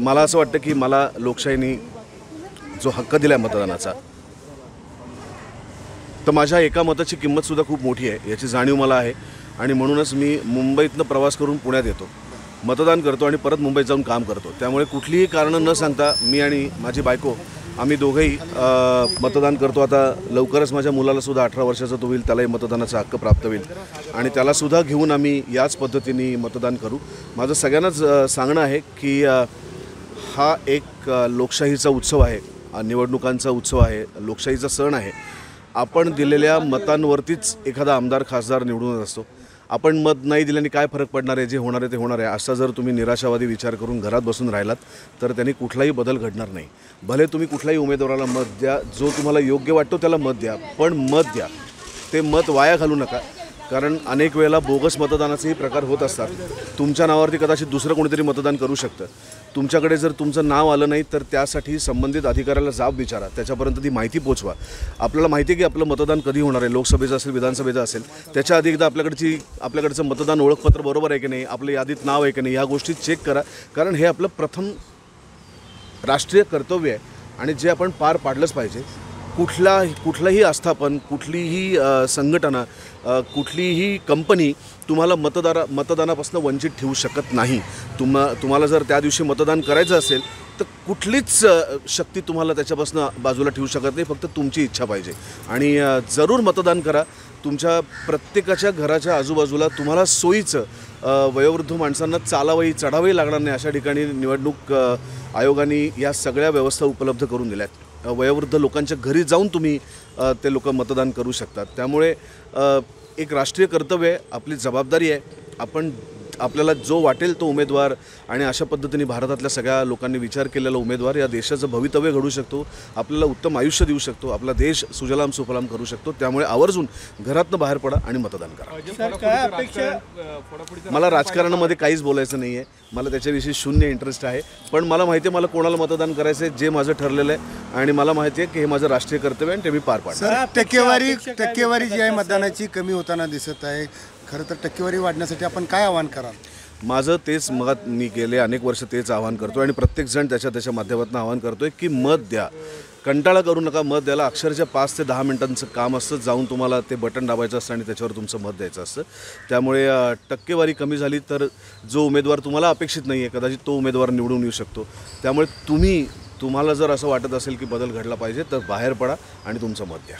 मला असं वाटतं की मला लोकशाहीने जो हक्क दिला आहे मतदानाचा, तर माझ्या एका मताची किंमतसुद्धा खूप मोठी आहे याची जाणीव मला आहे. आणि म्हणूनच मी मुंबईतनं प्रवास करून पुण्यात येतो, मतदान करतो आणि परत मुंबईत जाऊन काम करतो. त्यामुळे कुठलीही कारणं न सांगता मी आणि माझी बायको आम्ही दोघंही मतदान करतो. आता लवकरच माझ्या मुलालासुद्धा 18 वर्षाचा तो होईल, त्यालाही मतदानाचा हक्क प्राप्त होईल आणि त्यालासुद्धा घेऊन आम्ही याच पद्धतीने मतदान करू. माझं सगळ्यांनाच सांगणं आहे की हा एक लोकशाहीचा उत्सव आहे, निवडणुकांचा उत्सव आहे, लोकशाहीचा सण आहे. आपण दिलेल्या मतांवरतीच एखादा आमदार खासदार निवडून असतो. आपण मत नाही दिल्याने काय फरक पडणार आहे, जे होणार आहे ते होणार आहे असा जर तुम्ही निराशावादी विचार करून घरात बसून राहिलात तर त्यांनी कुठलाही बदल घडणार नाही. भले तुम्ही कुठल्याही उमेदवाराला मत द्या, जो तुम्हाला योग्य वाटतो त्याला मत द्या, पण मत द्या, ते मत वाया घालू नका. कारण अनेक वेळेला बोगस मतदानाचेही प्रकार होत असतात. तुमच्या नावावरती कदाचित दुसरं कोणीतरी मतदान करू शकतं. तुमच्याकडे जर तुमचं नाव आलं नाही तर त्यासाठी संबंधित अधिकाऱ्याला जाब विचारा, त्याच्यापर्यंत ती माहिती पोचवा. आपल्याला माहिती आहे की आपलं मतदान कधी होणार आहे, लोकसभेचं असेल विधानसभेचं असेल, त्याच्या आधी एकदा आपल्याकडचं मतदान ओळखपत्र बरोबर आहे की नाही, आपलं यादीत नाव आहे की नाही, या गोष्टी चेक करा. कारण हे आपलं प्रथम राष्ट्रीय कर्तव्य आहे आणि जे आपण पार पाडलंच पाहिजे. कुठलंही आस्थापन, कुठलीही संघटना, कुठलीही कंपनी तुम्हाला मतदानापासून वंचित ठेवू शकत नाही. तुम्हाला जर त्या दिवशी मतदान करायचं असेल तर कुठलीच शक्ती तुम्हाला त्याच्यापासून बाजूला ठेवू शकत नाही. फक्त तुमची इच्छा पाहिजे आणि जरूर मतदान करा. तुमच्या प्रत्येकाच्या घराच्या आजूबाजूला तुम्हाला सोयीचं वयोवृद्ध माणसांना चालावंही चढावंही लागणार नाही अशा ठिकाणी निवडणूक आयोगाने या सगळ्या व्यवस्था उपलब्ध करून दिल्यात. वयोवृद्ध लोकांच्या घरी जाऊन तुम्ही ते लोक मतदान करू शकतात. त्यामुळे एक राष्ट्रीय कर्तव्य आहे, आपली जबाबदारी आहे. आपल्याला जो वाटेल तो उमेदवार आणि अशा पद्धतीने भारतातल्या सगळ्या लोकांनी विचार केलेला उमेदवार या देशाचं भवितव्य घडू शकतो, आपल्याला उत्तम आयुष्य देऊ शकतो, आपला देश सुजलाम सुफलाम करू शकतो. त्यामुळे आवर्जून घरातनं बाहेर पडा आणि मतदान करा. मला राजकारणामध्ये काहीच बोलायचं नाही आहे, मला त्याच्याविषयी शून्य इंटरेस्ट आहे. पण मला माहिती आहे मला कोणाला मतदान करायचं आहे, जे माझं ठरलेलं आहे आणि मला माहिती आहे की हे माझं राष्ट्रीय कर्तव्य आहे आणि ते मी पार पाडणार. टक्केवारी जी आहे मतदानाची कमी होताना दिसत आहे. खरं तर टक्केवारी वाढण्यासाठी आपण काय आवाहन कराल? माझं तेच मत मी गेले अनेक वर्ष तेच आवाहन करतो आणि प्रत्येकजण त्याच्या माध्यमातून आवाहन करतोय की मत द्या, कंटाळा करू नका. मत द्यायला अक्षरशः 5 ते 10 मिनिटांचं काम असतं. जाऊन तुम्हाला ते बटन दाबायचं असतं आणि त्याच्यावर तुमचं मत द्यायचं असतं. त्यामुळे टक्केवारी कमी झाली तर जो उमेदवार तुम्हाला अपेक्षित नाही आहे कदाचित तो उमेदवार निवडून येऊ शकतो. त्यामुळे तुम्हाला जर असं वाटत असेल की बदल घडला पाहिजे तर बाहेर पडा आणि तुमचं मत द्या.